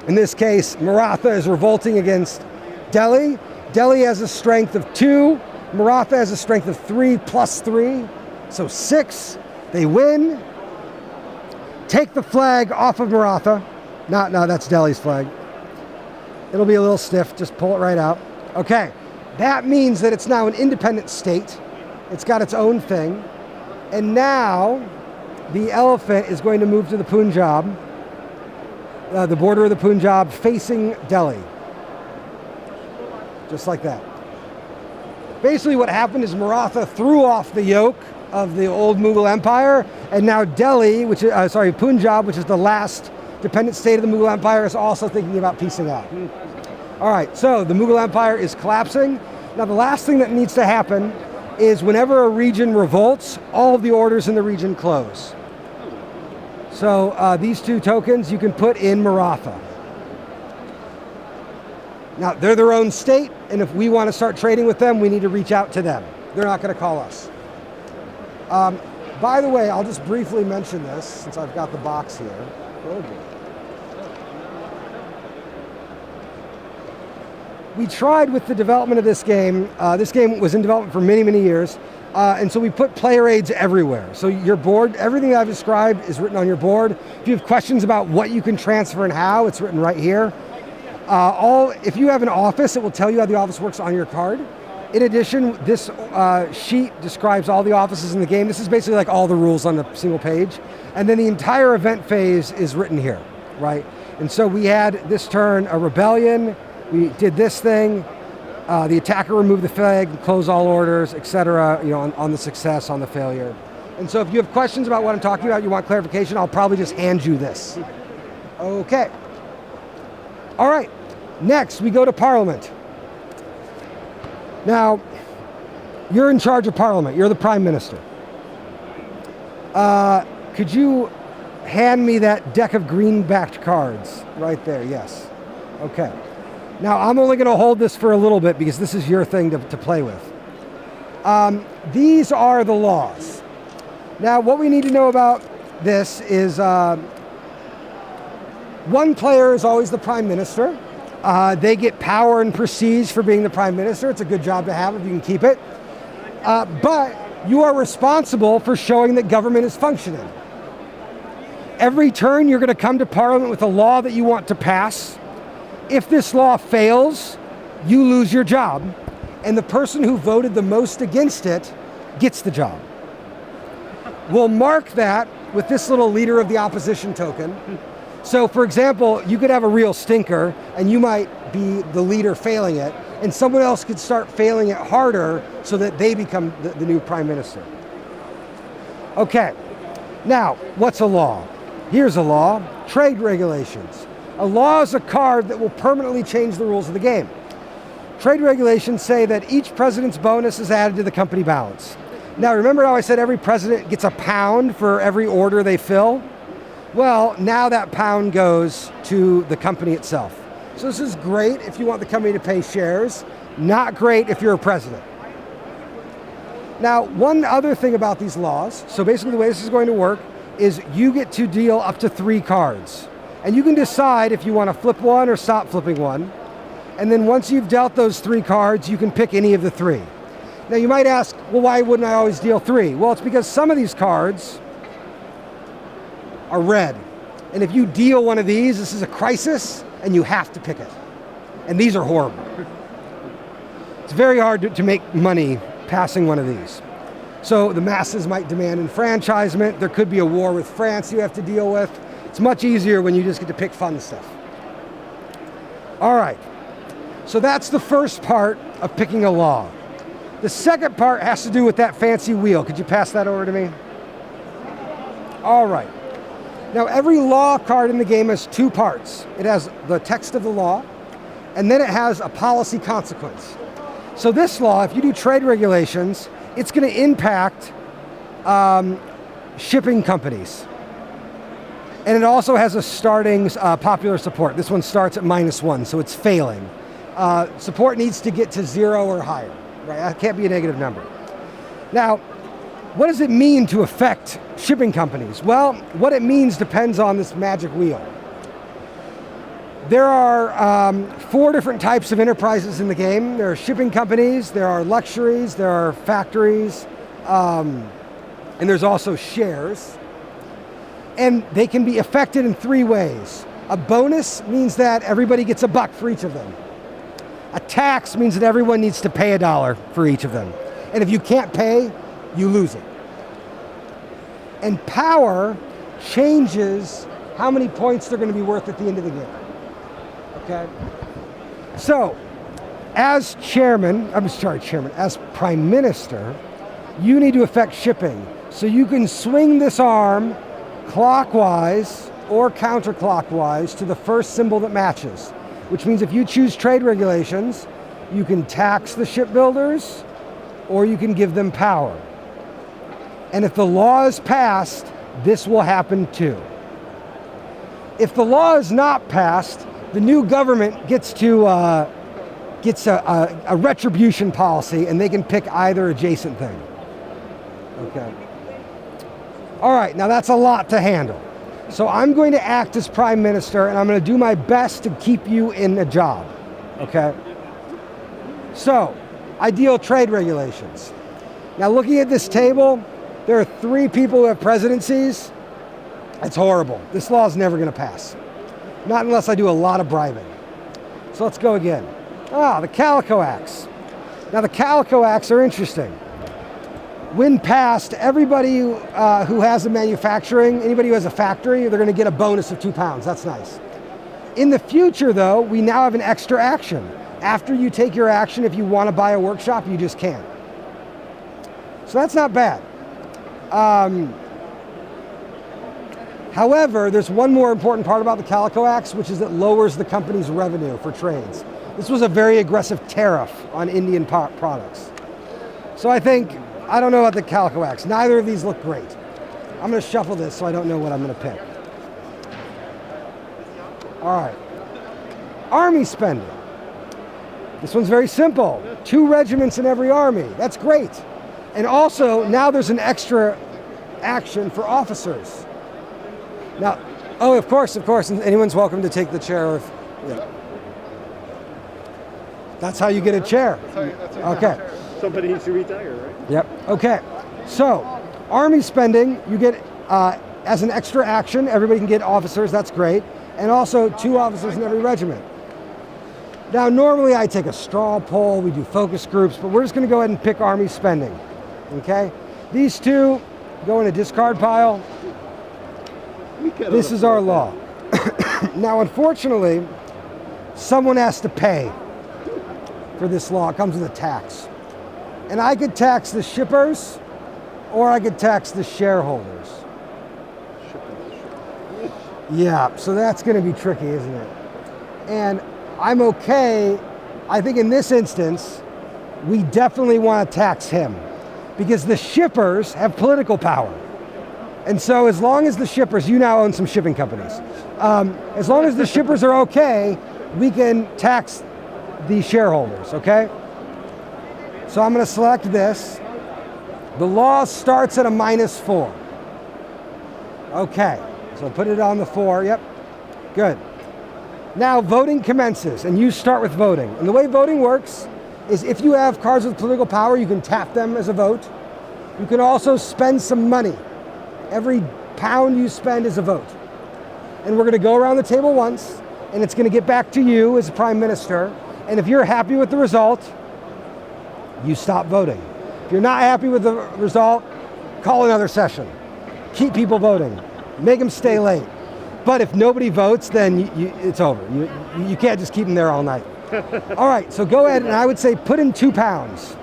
In this case, Maratha is revolting against Delhi. Delhi has a strength of 2. Maratha has a strength of 3 plus 3. So 6. They win. Take the flag off of Maratha. No, that's Delhi's flag. It'll be a little stiff. Just pull it right out. Okay. That means that it's now an independent state. It's got its own thing. And now the elephant is going to move to the Punjab, the border of the Punjab facing Delhi. Just like that. Basically what happened is Maratha threw off the yoke of the old Mughal Empire, and now Delhi, which is, Punjab, which is the last dependent state of the Mughal Empire, is also thinking about piecing out. All right, so the Mughal Empire is collapsing. Now the last thing that needs to happen is whenever a region revolts, all of the orders in the region close. So these two tokens you can put in Maratha. Now they're their own state, and if we want to start trading with them, we need to reach out to them. They're not going to call us. By the way, I'll just briefly mention this since I've got the box here. Oh boy. We tried with the development of this game. This game was in development for many, many years. And so we put player aids everywhere. So your board, everything I've described is written on your board. If you have questions about what you can transfer and how, it's written right here. If you have an office, it will tell you how the office works on your card. In addition, this sheet describes all the offices in the game. This is basically like all the rules on a single page. And then the entire event phase is written here, right? And so we had this turn a rebellion. We did this thing, the attacker removed the flag, close all orders, etc. On the success, on the failure. And so if you have questions about what I'm talking about, you want clarification, I'll probably just hand you this. Okay. All right, next we go to Parliament. Now, you're in charge of Parliament, you're the Prime Minister. Could you hand me that deck of green-backed cards right there? Yes. Okay. Now, I'm only going to hold this for a little bit because this is your thing to play with. These are the laws. Now, what we need to know about this is one player is always the Prime Minister. They get power and prestige for being the Prime Minister. It's a good job to have if you can keep it. But you are responsible for showing that government is functioning. Every turn, you're going to come to Parliament with a law that you want to pass. If this law fails, you lose your job, and the person who voted the most against it gets the job. We'll mark that with this little leader of the opposition token. So for example, you could have a real stinker, and you might be the leader failing it, and someone else could start failing it harder so that they become the new Prime Minister. Okay, now, what's a law? Here's a law, trade regulations. A law is a card that will permanently change the rules of the game. Trade regulations say that each president's bonus is added to the company balance. Now, remember how I said every president gets a pound for every order they fill? Well, now that pound goes to the company itself. So this is great if you want the company to pay shares, not great if you're a president. Now, one other thing about these laws, so basically the way this is going to work is you get to deal up to 3 cards. And you can decide if you want to flip one or stop flipping one. And then once you've dealt those 3 cards, you can pick any of the 3. Now you might ask, well, why wouldn't I always deal 3? Well, it's because some of these cards are red. And if you deal one of these, this is a crisis, and you have to pick it. And these are horrible. It's very hard to make money passing one of these. So the masses might demand enfranchisement. There could be a war with France you have to deal with. It's much easier when you just get to pick fun stuff. All right, so that's the first part of picking a law. The second part has to do with that fancy wheel. Could you pass that over to me? All right. Now, every law card in the game has 2 parts. It has the text of the law, and then it has a policy consequence. So this law, if you do trade regulations, it's going to impact shipping companies. And it also has a starting popular support. This one starts at -1, so it's failing. Support needs to get to 0 or higher, right? That can't be a negative number. Now, what does it mean to affect shipping companies? Well, what it means depends on this magic wheel. There are 4 different types of enterprises in the game. There are shipping companies, there are luxuries, there are factories, and there's also shares. And they can be affected in 3 ways. A bonus means that everybody gets $1 for each of them. A tax means that everyone needs to pay $1 for each of them. And if you can't pay, you lose it. And power changes how many points they're going to be worth at the end of the game. Okay? So, as Prime Minister, you need to affect shipping. So you can swing this arm clockwise or counterclockwise to the first symbol that matches, which means if you choose trade regulations, you can tax the shipbuilders or you can give them power. And if the law is passed, this will happen too. If the law is not passed, the new government gets a retribution policy, and they can pick either adjacent thing. Okay. All right, now that's a lot to handle. So I'm going to act as Prime Minister, and I'm going to do my best to keep you in a job. Okay. So, ideal trade regulations. Now looking at this table, there are 3 people who have presidencies. It's horrible. This law is never going to pass. Not unless I do a lot of bribing. So let's go again. The Calico Acts. Now the Calico Acts are interesting. When passed, everybody who has a manufacturing, anybody who has a factory, they're going to get a bonus of £2. That's nice. In the future though, we now have an extra action. After you take your action, if you want to buy a workshop, you just can't. So that's not bad. However, there's one more important part about the Calico Acts, which is it lowers the company's revenue for trades. This was a very aggressive tariff on Indian products. So I don't know about the Calico Acts. Neither of these look great. I'm going to shuffle this so I don't know what I'm going to pick. All right. Army spending. This one's very simple. 2 regiments in every army. That's great. And also, now there's an extra action for officers. Now, of course, and anyone's welcome to take the chair. That's how you get a chair. Okay. Somebody needs to retire, right? Yep. Okay. So, army spending, you get as an extra action. Everybody can get officers. That's great. And also 2 officers in every regiment. Now, normally I take a straw poll. We do focus groups, but we're just going to go ahead and pick army spending. Okay. These 2 go in a discard pile. This is our law. Now, unfortunately, someone has to pay for this law. It comes with a tax. And I could tax the shippers, or I could tax the shareholders. Yeah, so that's going to be tricky, isn't it? And I'm okay. I think in this instance, we definitely want to tax him because the shippers have political power. And so as long as the shippers, you now own some shipping companies, as long as the shippers are okay, we can tax the shareholders, okay? So I'm going to select this. The law starts at a -4. Okay, so put it on the 4, yep, good. Now voting commences, and you start with voting. And the way voting works is if you have cards with political power, you can tap them as a vote. You can also spend some money. Every pound you spend is a vote. And we're going to go around the table once, and it's going to get back to you as Prime Minister. And if you're happy with the result, you stop voting. If you're not happy with the result, call another session. Keep people voting. Make them stay late. But if nobody votes, then it's over. You can't just keep them there all night. All right, so go ahead, and I would say put in £2.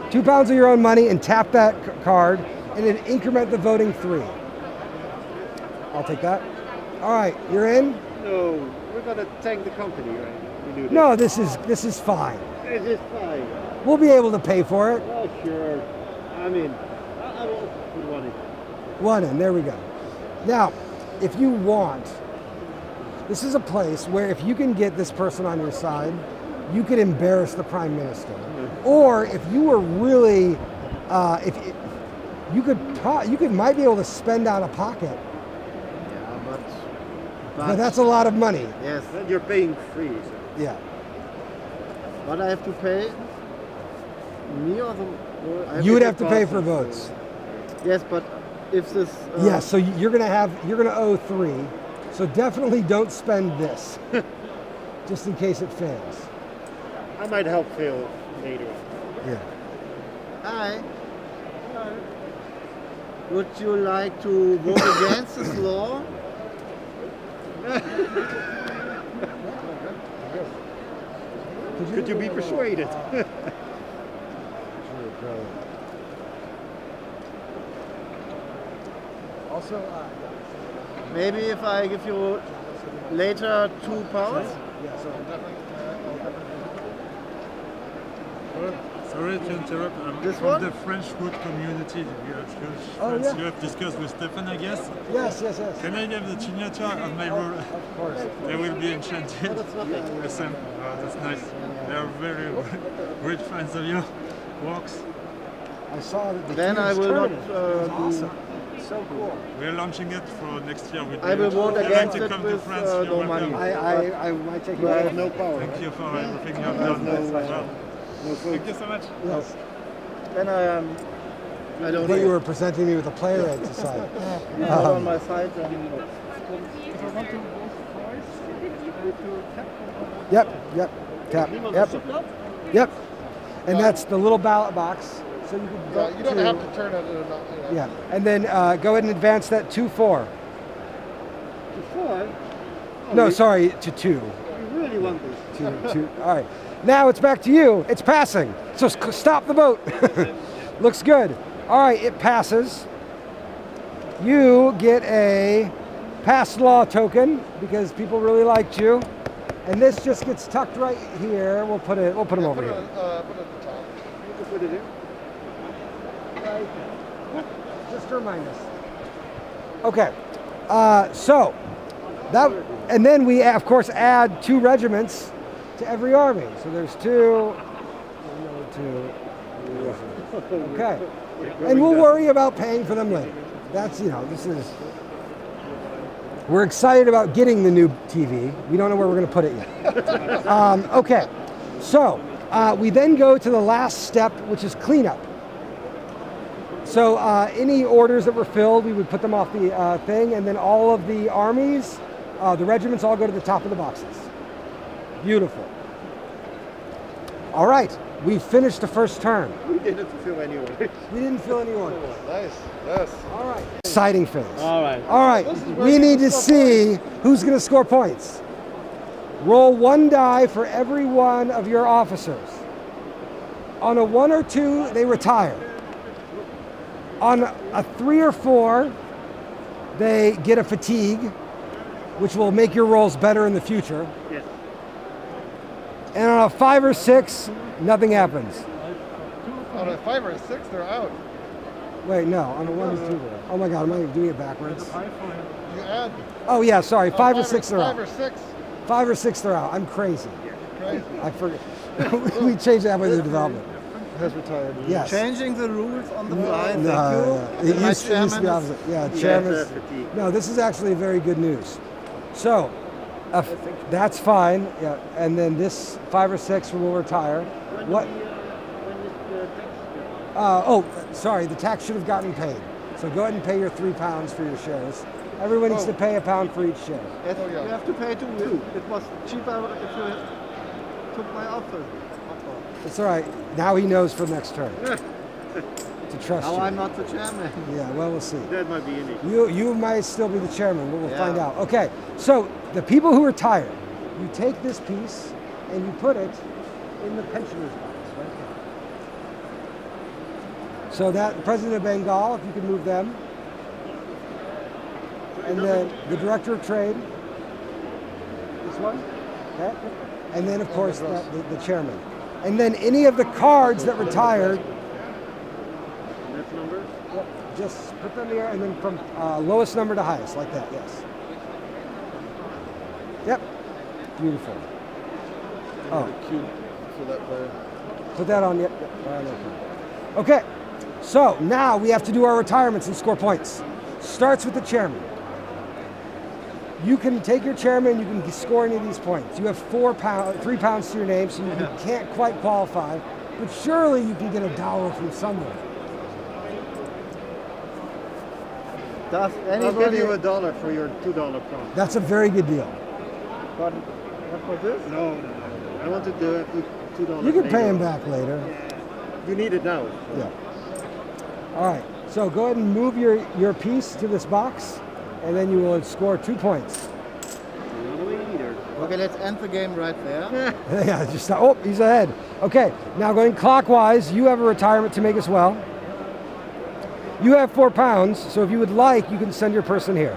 £2 of your own money and tap that card, and then increment the voting 3. I'll take that. All right, you're in? No, we're going to thank the company, right? We do this. No, this is fine. This is fine. We'll be able to pay for it. Oh, sure. I mean, I will put 1 in. 1 in, there we go. Now, if you want, this is a place where if you can get this person on your side, you could embarrass the Prime Minister. Or if you were really, you might be able to spend out of pocket. Yeah, But that's a lot of money. yes. Then you're paying free. So. Yeah. But I have to pay me or You would have to pay for votes. Yes, but if this. Yeah, so you're gonna owe 3. So definitely don't spend this, just in case it fails. I might help Phil later. Yeah. Hi. Would you like to vote against this law? Could you be persuaded? Also, Maybe if I give you later 2 pounds. yeah, so Sorry to interrupt. I'm This from one? the French food community. Oh, yeah. You have discussed with Stefan, I guess. yes. Can I have the signature of my role? Of course. They will be enchanted. Listen, that's nice. They are very great fans of your works. I saw that the Then I huge will not. tournament. It was awesome. So cool. We're launching it for next year. I will vote If you'd against like to it come to with France, you're no welcome. money. I might take But I it. have no power. Thank you for everything you have done. Well, No food. thank you so much. Yes. Then I don't But eat. you were presenting me with a playwright to sign. Not on my side. Yep. Tap. Yep. And that's the little ballot box. So you can go You don't have to turn it in. Yeah. And then go ahead and advance that to 4. Before, No, sorry, to 2. you really want this. Two. All right. Now it's back to you. It's passing. So stop the boat. Looks good. All right, it passes. You get a pass law token because people really liked you. And this just gets tucked right here. We'll put them over here. Put it at the top. You can put it in. Just to remind us. Okay. So that, and then we of course add 2 regiments to every army. So there's 2. Okay. And we'll worry about paying for them later. That's, we're excited about getting the new TV. We don't know where we're going to put it yet. Okay. So we then go to the last step, which is cleanup. So any orders that were filled, we would put them off the thing, and then all of the armies, the regiments all go to the top of the boxes. Beautiful. All right, we finished the first turn. We didn't fulfill any orders. We didn't fill any orders. Nice. Yes. All right. Exciting phase. All right. All right, This is where we you need can to score see who's going to score points. Roll 1 die for every one of your officers. On a 1 or 2, they retire. On a 3 or 4, they get a fatigue, which will make your rolls better in the future. Yes. And on a 5 or 6, nothing happens. On a 5 or a 6, they're out. Wait, no, on a 1 or 2. Oh my God, am I doing it backwards? You add. Oh yeah, sorry, 5 or 6 they're 5 or out. 6. 5 or 6 they're out. I'm crazy. Crazy. I forget. We changed that way through development. Has retired. Yes. Changing the rules on the fly. No, Thank you. it used to be the opposite. Yeah, chairman's. fatigue. No, this is actually very good news. So, that's fine. Yeah, and then this 5 or 6 will retire. What? Sorry, the tax should have gotten paid. So go ahead and pay your £3 for your shares. Everyone needs to pay £1 for each share. Yes, Oh, yeah. you have to pay 2. It was cheaper if you took my offer. It's all right. Now he knows for next turn to trust Now you. I'm not the chairman. Yeah, well, we'll see. That might be in it. You might still be the chairman, but we'll Yeah. find out. Okay, so the people who retire, you take this piece and you put it in the pensioners box, right there. So that President of Bengal, if you can move them, and then the Director of Trade, this one, okay, and then of course the chairman, and then any of the cards that retired. That's number? Just put them there, and then from lowest number to highest, like that, yes. Yep, beautiful. Oh, Cute for that player. put that on, yep, right on there. Okay, so now we have to do our retirements and score points. Starts with the chairman. You can take your chairman, you can score any of these points. You have £3 to your name, so you can't quite qualify, but surely you can get $1 from somewhere. Does I'll any give you give $1 for your $2 prize? That's a very good deal. But what for this? No. I want to do it with $2. You can pay later. him back later. You need it now. Yeah. All right, so go ahead and move your piece to this box, and then you will score 2 points. Okay, let's end the game right there. Yeah, just he's ahead. Okay, now going clockwise, you have a retirement to make as well. You have £4, so if you would like, you can send your person here.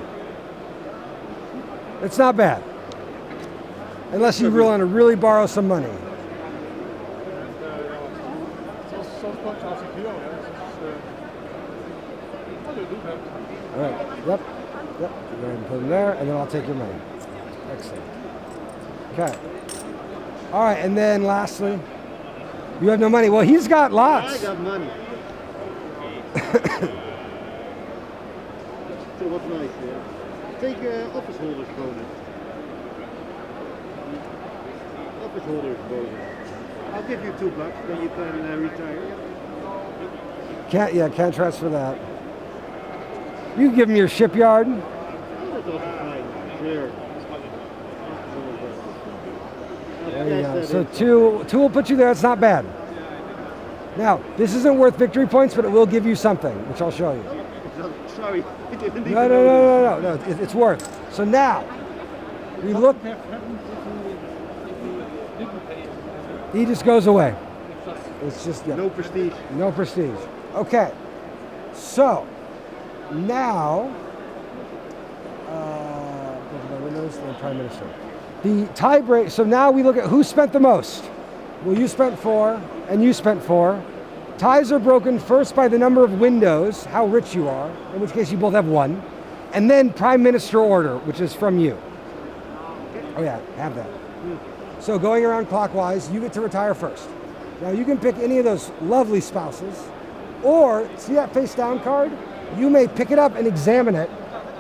It's not bad. Unless you want to really borrow some money. All right, yep. Go ahead and put them there, and then I'll take your money. Excellent. Okay. All right, and then lastly, you have no money. Well, he's got lots. I got money. So what's nice here? Take office holders bonus. Office holders bonus. I'll give you $2, then you can retire. Can't transfer that. You can give him your shipyard. Oh, that's also fine. Sure. There you go. So two will put you there. It's not bad. Now, this isn't worth victory points, but it will give you something, which I'll show you. Sorry. No. It's worth. So now, we look. He just goes away. It's just No prestige. No prestige. Okay. So now, Windows and Prime Minister. The tiebreak. So now we look at who spent the most. Well, you spent 4, and you spent 4. Ties are broken first by the number of windows, how rich you are, in which case you both have 1, and then Prime Minister order, which is from you. Oh yeah, have that. So going around clockwise, you get to retire first. Now you can pick any of those lovely spouses, or see that face down card? You may pick it up and examine it,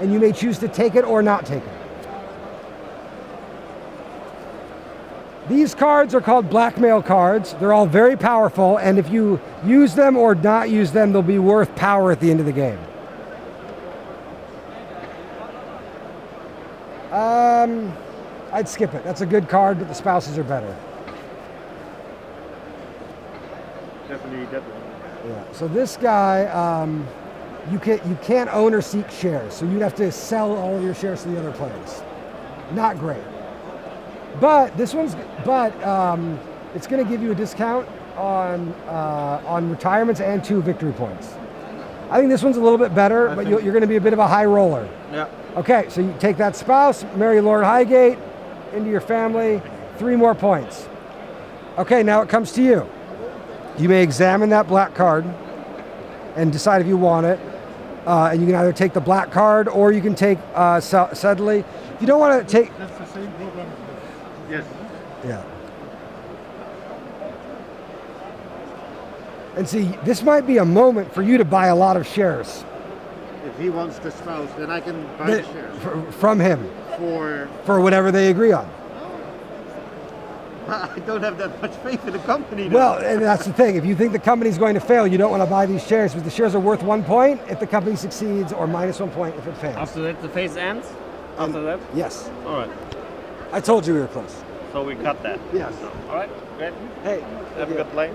and you may choose to take it or not take it. These cards are called blackmail cards. They're all very powerful, and if you use them or not use them, they'll be worth power at the end of the game. I'd skip it. That's a good card, but the spouses are better. Definitely. Yeah. So this guy, you can't own or seek shares, so you'd have to sell all of your shares to the other players. Not great. But it's going to give you a discount on retirements and 2 victory points. I think this one's a little bit better, but you're going to be a bit of a high roller. Yeah. Okay, so you take that spouse, marry Lord Highgate, into your family, 3 more points. Okay, now it comes to you. You may examine that black card and decide if you want it. And you can either take the black card or you can take Suddenly. If you don't want to take... That's the same program. Yes. Yeah. And see, this might be a moment for you to buy a lot of shares. If he wants the spouse, then I can buy the shares. From him. For whatever they agree on. I don't have that much faith in the company. Well, and that's the thing. If you think the company's going to fail, you don't want to buy these shares, because the shares are worth 1 point if the company succeeds, or minus 1 point if it fails. After that, the phase ends? After that? Yes. All right. I told you we were close. So we cut that. Yes. All right. Great. Hey. Have a good play.